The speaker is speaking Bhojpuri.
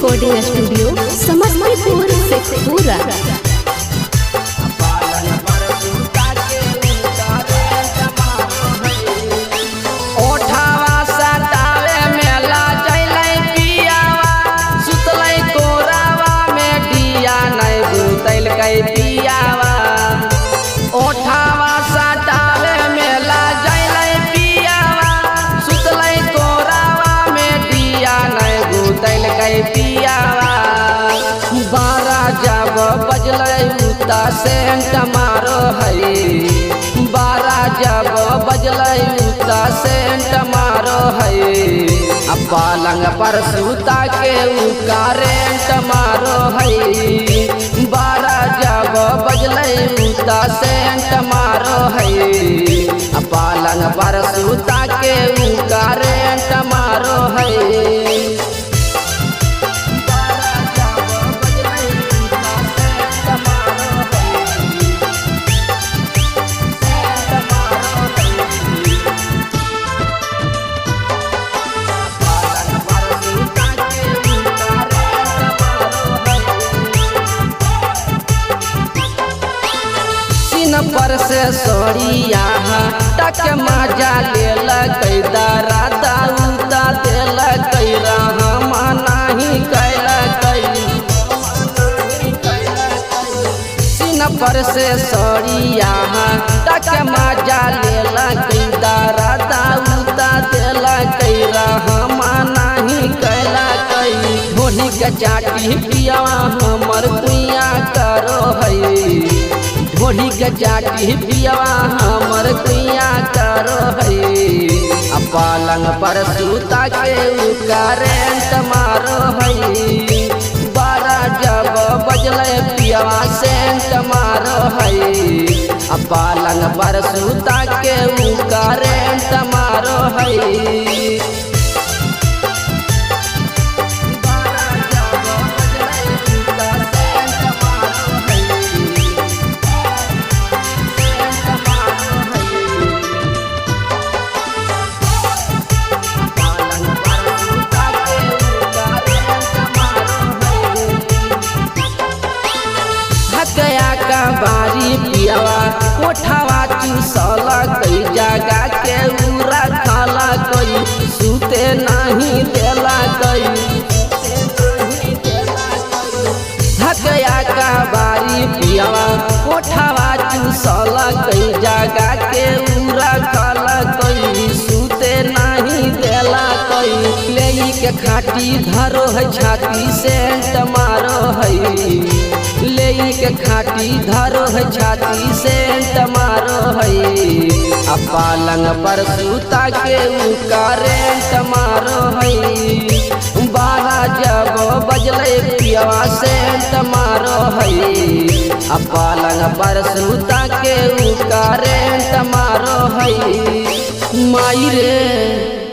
Recording studio Samastipur Sheikhpura. ओठावा सटावे मेला जैलै पियावा सुतलै कोरावा में दिया नहीं बुतैल गई पियावा। बारा जब बजलै उता सेंट मारो है, बारा जब बजलै उता सेंट मारो है। पलंग पर सूता के उ करेंट मारो है। बारा जब बजलै उता सेंट मारो है। पलंग पर सूता के उ करेंट मारो है। पर से सोरिया टक मजा ले दारा दाऊदा दिल हम नहीं कैल पर से सोरिया टक मजा ले दारा दाऊदा दिल हम नहीं कैल ढोली के चाटी पिया हमर कुइया करो है। ढोली के जाटी पियावा हमर कुइया करो है। पलंग पर सूता के उ करेंट मारो है। बारा जब बजलै पियावा सेंट मारो है। पलंग पर सूता के उ करेंट मारो है। गया का बारी पियावा कोठावा चूसल कई जगह के उरा खाला कई सूते नहीं देला कई। गया का बारी पियावा कोठावा चूसल कई जगह के उरा खाला कई सूते नहीं देला कई। ले के खाटी धरो है छाती सेंट मारो है। ले के खाटी धरो है छाती सेंट मारो है। पलंग पर सूता के उ करेंट मारो है। बारा जब बजलै पियावा सेंट मारो है। पलंग पर सूता के उ करेंट मारो है। माई रे